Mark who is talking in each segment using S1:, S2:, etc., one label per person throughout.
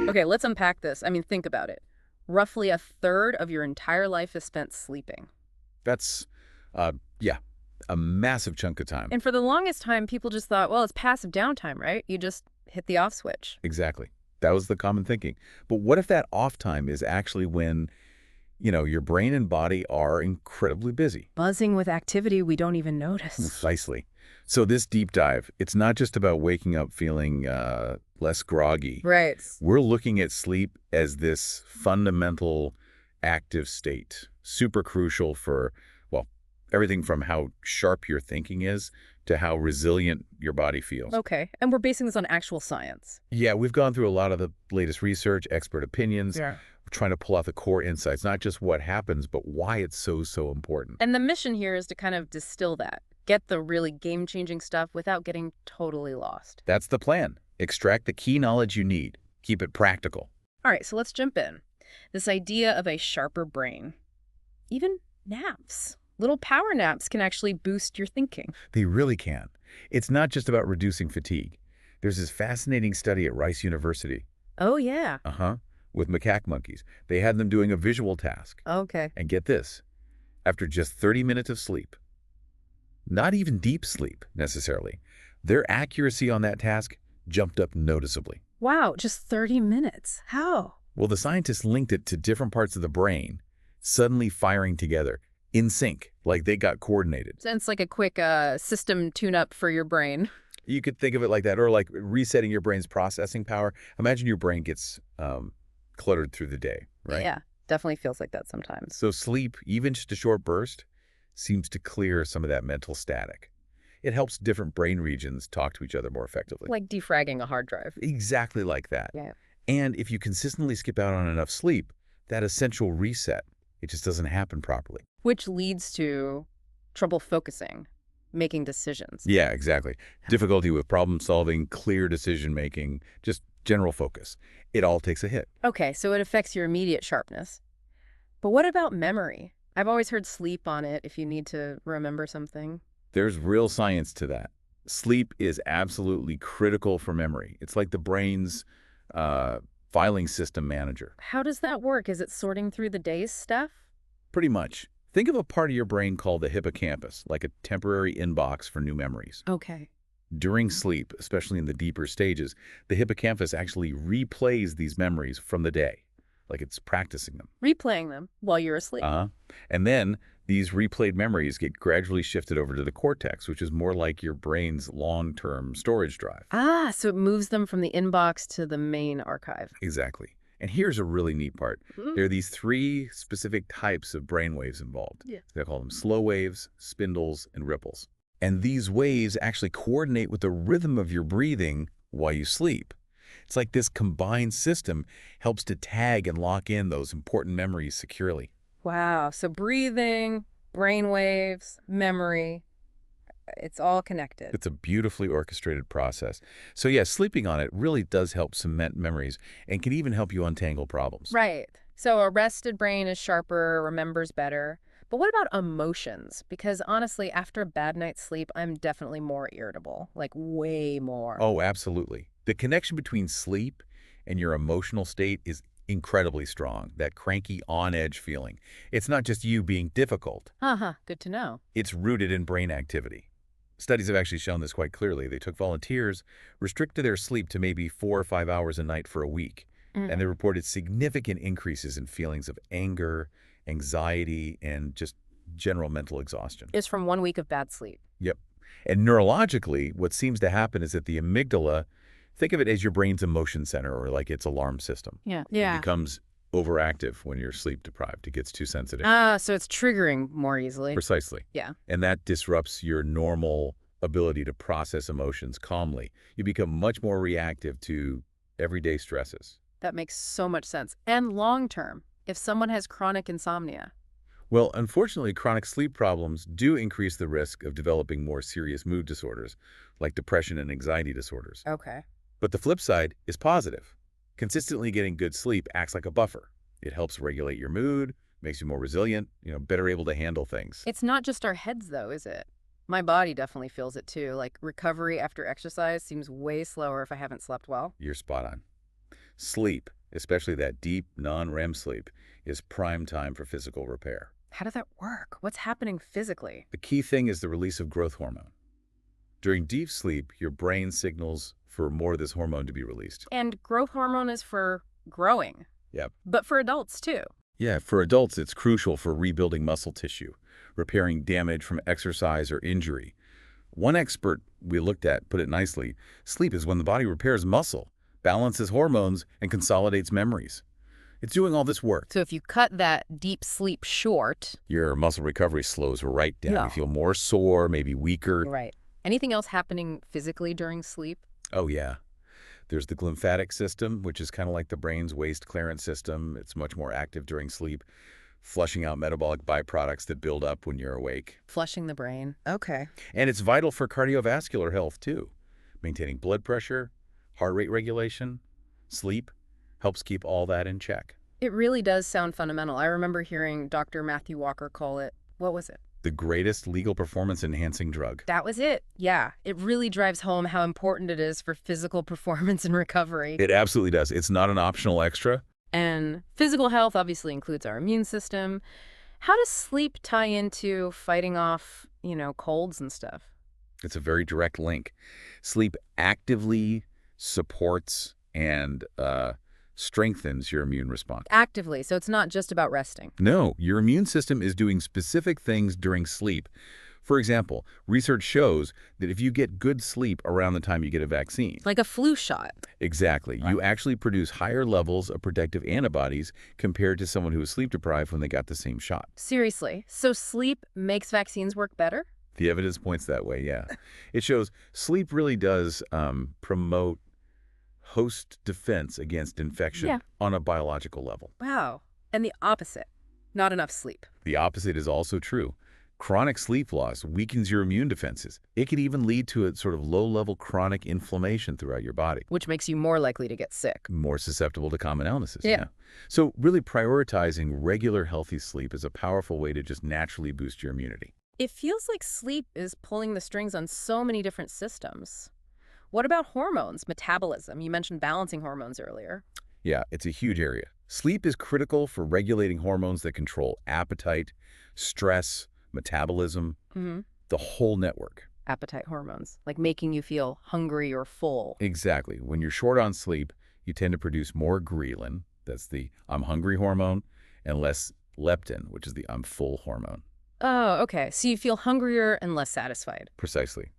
S1: Okay, let's unpack this. I mean, think about it. Roughly a third of your entire life is spent sleeping.
S2: That's, yeah, a massive chunk of time.
S1: And for the longest time, people just thought, well, it's passive downtime, right? You just hit the off switch.
S2: Exactly. That was the common thinking. But what if that off time is actually when, your brain and body are incredibly busy?
S1: Buzzing with activity we don't even notice.
S2: Precisely. So this deep dive, it's not just about waking up feeling less groggy.
S1: Right.
S2: We're looking at sleep as this fundamental active state, super crucial for, well, everything from how sharp your thinking is to how resilient your body feels.
S1: Okay, and we're basing this on actual science.
S2: Yeah, we've gone through a lot of the latest research, expert opinions.
S1: Yeah.
S2: We're trying to pull out the core insights, not just what happens, but why it's so important.
S1: And the mission here is to kind of distill that, get the really game-changing stuff without getting totally lost.
S2: That's the plan. Extract the key knowledge you need. Keep it practical.
S1: All right, so let's jump in. This idea of a sharper brain. Even naps. Little power naps can actually boost your thinking.
S2: They really can. It's not just about reducing fatigue. There's this fascinating study at Rice University.
S1: Oh, yeah.
S2: With macaque monkeys. They had them doing a visual task.
S1: Okay.
S2: And get this, after just 30 minutes of sleep, not even deep sleep necessarily, their accuracy on that task jumped up noticeably.
S1: Wow, just 30 minutes. How?
S2: Well, the scientists linked it to different parts of the brain suddenly firing together, in sync, like they got coordinated.
S1: Sounds like a quick system tune-up for your brain.
S2: You could think of it like that, or like resetting your brain's processing power. Imagine your brain gets cluttered through the day, right?
S1: Yeah, definitely feels like that sometimes.
S2: So sleep, even just a short burst, seems to clear some of that mental static. It helps different brain regions talk to each other more effectively.
S1: Like defragging a hard drive.
S2: Exactly like that.
S1: Yeah.
S2: And if you consistently skip out on enough sleep, that essential reset, it just doesn't happen properly.
S1: Which leads to trouble focusing, making decisions.
S2: Yeah, exactly. Difficulty with problem solving, clear decision making, just general focus. It all takes a hit.
S1: Okay, so it affects your immediate sharpness. But what about memory? I've always heard sleep on it if you need to remember something.
S2: There's real science to that. Sleep is absolutely critical for memory. It's like the brain's filing system manager.
S1: How does that work? Is it sorting through the day's stuff?
S2: Pretty much. Think of a part of your brain called the hippocampus, like a temporary inbox for new memories.
S1: Okay.
S2: During sleep, especially in the deeper stages, the hippocampus actually replays these memories from the day, like it's practicing them.
S1: Replaying them while you're asleep.
S2: And then these replayed memories get gradually shifted over to the cortex, which is more like your brain's long-term storage drive.
S1: Ah, so it moves them from the inbox to the main archive.
S2: Exactly. And here's a really neat part.
S1: Mm.
S2: There are these three specific types of brain waves involved.
S1: Yeah.
S2: They call them slow waves, spindles, and ripples. And these waves actually coordinate with the rhythm of your breathing while you sleep. It's like this combined system helps to tag and lock in those important memories securely.
S1: Wow, so breathing, brain waves, memory, it's all connected.
S2: It's a beautifully orchestrated process. So yeah, sleeping on it really does help cement memories and can even help you untangle problems.
S1: Right. So a rested brain is sharper, remembers better. But what about emotions? Because honestly, after a bad night's sleep, I'm definitely more irritable, like way more.
S2: Oh, absolutely. The connection between sleep and your emotional state is incredibly strong, that cranky, on-edge feeling. It's not just you being difficult.
S1: Good to know.
S2: It's rooted in brain activity. Studies have actually shown this quite clearly. They took volunteers, restricted their sleep to maybe 4 or 5 hours a night for a week, and they reported significant increases in feelings of anger, anxiety, and just general mental exhaustion.
S1: It's from 1 week of bad sleep.
S2: Yep. And neurologically, what seems to happen is that the amygdala, think of it as your brain's emotion center or like its alarm system.
S1: Yeah.
S2: It becomes overactive when you're sleep deprived. It gets too sensitive.
S1: So it's triggering more easily.
S2: Precisely.
S1: Yeah.
S2: And that disrupts your normal ability to process emotions calmly. You become much more reactive to everyday stresses.
S1: That makes so much sense. And long term, if someone has chronic insomnia.
S2: Well, unfortunately, chronic sleep problems do increase the risk of developing more serious mood disorders, like depression and anxiety disorders.
S1: Okay.
S2: But the flip side is positive. Consistently getting good sleep acts like a buffer. It helps regulate your mood, makes you more resilient, better able to handle things.
S1: It's not just our heads, though, is it? My body definitely feels it too. Like recovery after exercise seems way slower if I haven't slept well.
S2: You're spot on. Sleep, especially that deep non-REM sleep, is prime time for physical repair.
S1: How does that work? What's happening physically?
S2: The key thing is the release of growth hormone. During deep sleep, your brain signals for more of this hormone to be released.
S1: And growth hormone is for growing,
S2: Yep.
S1: but for adults too.
S2: Yeah, for adults, it's crucial for rebuilding muscle tissue, repairing damage from exercise or injury. One expert we looked at put it nicely: sleep is when the body repairs muscle, balances hormones, and consolidates memories. It's doing all this work.
S1: So if you cut that deep sleep short,
S2: Your muscle recovery slows right down.
S1: No.
S2: You feel more sore, maybe weaker.
S1: right. Anything else happening physically during sleep?
S2: Oh, yeah. There's the glymphatic system, which is kind of like the brain's waste clearance system. It's much more active during sleep, flushing out metabolic byproducts that build up when you're awake.
S1: Flushing the brain. Okay.
S2: And it's vital for cardiovascular health, too. Maintaining blood pressure, heart rate regulation, sleep helps keep all that in check.
S1: It really does sound fundamental. I remember hearing Dr. Matthew Walker call it, what was it?
S2: The greatest legal performance-enhancing drug.
S1: That was it. Yeah. It really drives home how important it is for physical performance and recovery.
S2: It absolutely does. It's not an optional extra.
S1: And physical health obviously includes our immune system. How does sleep tie into fighting off, colds and stuff?
S2: It's a very direct link. Sleep actively supports and strengthens your immune response.
S1: Actively, so it's not just about resting.
S2: No, your immune system is doing specific things during sleep. For example, research shows that if you get good sleep around the time you get a vaccine,
S1: Like a flu shot.
S2: exactly,
S1: Right.
S2: you actually produce higher levels of protective antibodies compared to someone who was sleep deprived when they got the same shot.
S1: Seriously. So sleep makes vaccines work better?
S2: The evidence points that way, yeah. It shows sleep really does promote host defense against infection
S1: Yeah.
S2: on a biological level.
S1: Wow. And the opposite. Not enough sleep.
S2: The opposite is also true. Chronic sleep loss weakens your immune defenses. It can even lead to a sort of low-level chronic inflammation throughout your body,
S1: Which makes you more likely to get sick.
S2: more susceptible to common illnesses.
S1: Yeah.
S2: So really prioritizing regular healthy sleep is a powerful way to just naturally boost your immunity.
S1: It feels like sleep is pulling the strings on so many different systems. What about hormones, metabolism? You mentioned balancing hormones earlier.
S2: Yeah, it's a huge area. Sleep is critical for regulating hormones that control appetite, stress, metabolism,
S1: Mm-hmm.
S2: the whole network.
S1: Appetite hormones, like making you feel hungry or full.
S2: Exactly. When you're short on sleep, you tend to produce more ghrelin, that's the I'm hungry hormone, and less leptin, which is the I'm full hormone.
S1: Oh, okay. So you feel hungrier and less satisfied.
S2: Precisely.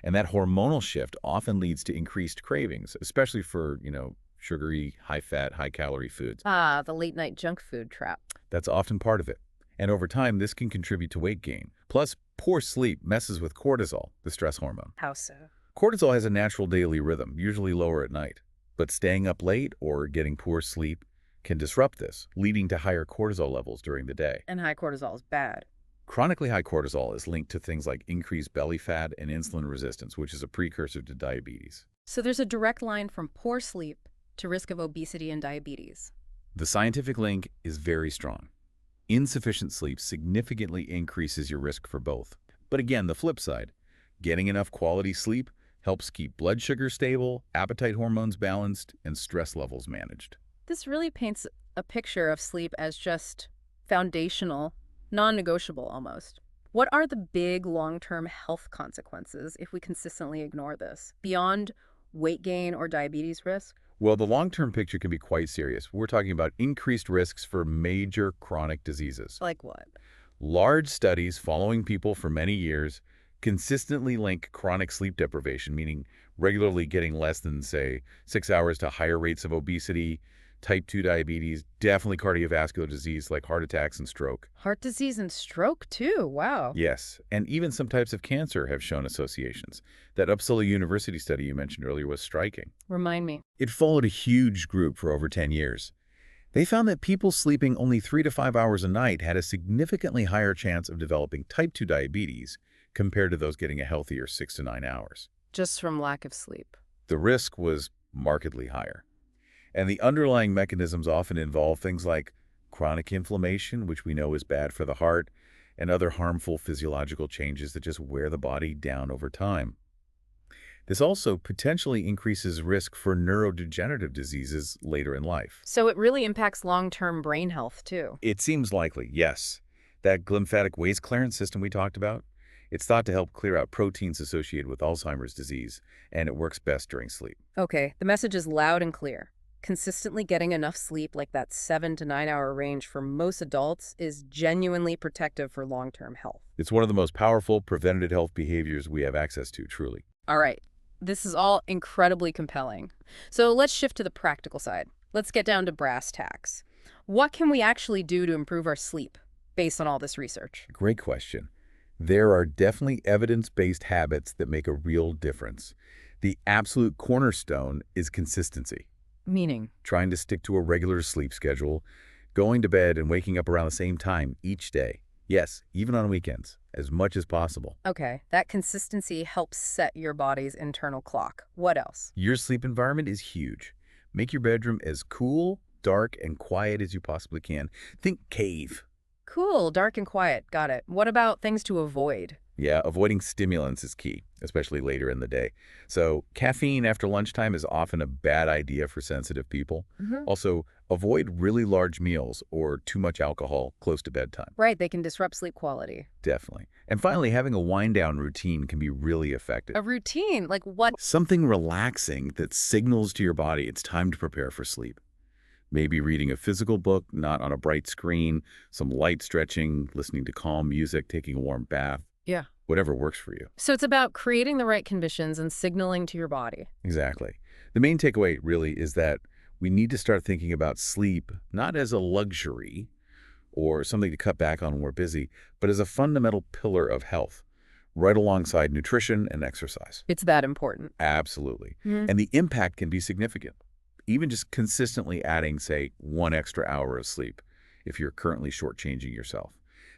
S2: And that hormonal shift often leads to increased cravings, especially for, sugary, high-fat, high-calorie foods.
S1: Ah, the late night junk food trap.
S2: That's often part of it. And over time, this can contribute to weight gain. Plus, poor sleep messes with cortisol, the stress hormone.
S1: How so?
S2: Cortisol has a natural daily rhythm, usually lower at night. But staying up late or getting poor sleep can disrupt this, leading to higher cortisol levels during the day.
S1: And high cortisol is bad.
S2: Chronically high cortisol is linked to things like increased belly fat and insulin resistance, which is a precursor to diabetes.
S1: So there's a direct line from poor sleep to risk of obesity and diabetes.
S2: The scientific link is very strong. Insufficient sleep significantly increases your risk for both. But again, the flip side, getting enough quality sleep helps keep blood sugar stable, appetite hormones balanced, and stress levels managed.
S1: This really paints a picture of sleep as just foundational, non-negotiable almost. What are the big long-term health consequences if we consistently ignore this, beyond weight gain or diabetes risk?
S2: Well, the long-term picture can be quite serious. We're talking about increased risks for major chronic diseases.
S1: Like what?
S2: Large studies following people for many years consistently link chronic sleep deprivation, meaning regularly getting less than, say, 6 hours, to higher rates of obesity, type 2 diabetes, definitely cardiovascular disease like heart attacks and stroke.
S1: Heart disease and stroke, too. Wow.
S2: Yes, and even some types of cancer have shown associations. That Uppsala University study you mentioned earlier was striking.
S1: Remind me.
S2: It followed a huge group for over 10 years. They found that people sleeping only 3 to 5 hours a night had a significantly higher chance of developing type 2 diabetes compared to those getting a healthier 6 to 9 hours.
S1: Just from lack of sleep.
S2: The risk was markedly higher. And the underlying mechanisms often involve things like chronic inflammation, which we know is bad for the heart, and other harmful physiological changes that just wear the body down over time. This also potentially increases risk for neurodegenerative diseases later in life.
S1: So it really impacts long-term brain health, too.
S2: It seems likely, yes. That glymphatic waste clearance system we talked about, it's thought to help clear out proteins associated with Alzheimer's disease, and it works best during sleep.
S1: Okay, the message is loud and clear. Consistently getting enough sleep, like that 7 to 9 hour range for most adults, is genuinely protective for long-term health.
S2: It's one of the most powerful preventative health behaviors we have access to, truly.
S1: All right, this is all incredibly compelling. So let's shift to the practical side. Let's get down to brass tacks. What can we actually do to improve our sleep based on all this research?
S2: Great question. There are definitely evidence-based habits that make a real difference. The absolute cornerstone is consistency.
S1: Meaning?
S2: Trying to stick to a regular sleep schedule, going to bed and waking up around the same time each day. Yes, even on weekends, as much as possible.
S1: Okay, that consistency helps set your body's internal clock. What else?
S2: Your sleep environment is huge. Make your bedroom as cool, dark, and quiet as you possibly can. Think cave.
S1: Cool, dark and quiet. Got it. What about things to avoid?
S2: Yeah, avoiding stimulants is key, especially later in the day. So caffeine after lunchtime is often a bad idea for sensitive people. Also, avoid really large meals or too much alcohol close to bedtime.
S1: Right, they can disrupt sleep quality.
S2: Definitely. And finally, having a wind-down routine can be really effective.
S1: A routine? Like what?
S2: Something relaxing that signals to your body it's time to prepare for sleep. Maybe reading a physical book, not on a bright screen, some light stretching, listening to calm music, taking a warm bath.
S1: Yeah.
S2: Whatever works for you.
S1: So it's about creating the right conditions and signaling to your body.
S2: Exactly. The main takeaway really is that we need to start thinking about sleep not as a luxury or something to cut back on when we're busy, but as a fundamental pillar of health, right alongside nutrition and exercise.
S1: It's that important.
S2: Absolutely.
S1: Mhm.
S2: And the impact can be significant. Even just consistently adding, say, 1 extra hour of sleep if you're currently shortchanging yourself.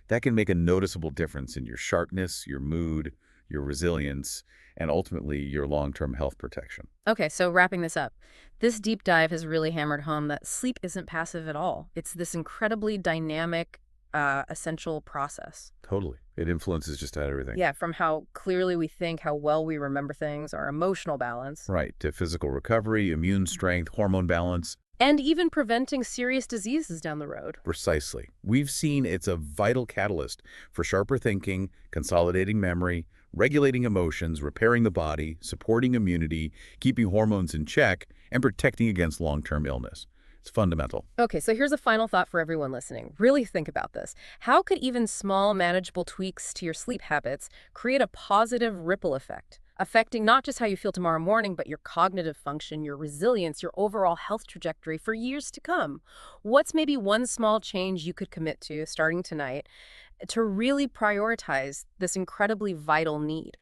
S2: That can make a noticeable difference in your sharpness, your mood, your resilience, and ultimately your long-term health protection.
S1: Okay, so wrapping this up, this deep dive has really hammered home that sleep isn't passive at all. It's this incredibly dynamic, essential process.
S2: Totally. It influences just about everything.
S1: Yeah, from how clearly we think, how well we remember things, our emotional balance,
S2: Right. To physical recovery, immune strength, hormone balance.
S1: and even preventing serious diseases down the road.
S2: Precisely. We've seen it's a vital catalyst for sharper thinking, consolidating memory, regulating emotions, repairing the body, supporting immunity, keeping hormones in check, and protecting against long-term illness. It's fundamental.
S1: Okay, so here's a final thought for everyone listening. Really think about this. How could even small, manageable tweaks to your sleep habits create a positive ripple effect, affecting not just how you feel tomorrow morning, but your cognitive function, your resilience, your overall health trajectory for years to come? What's maybe one small change you could commit to starting tonight to really prioritize this incredibly vital need?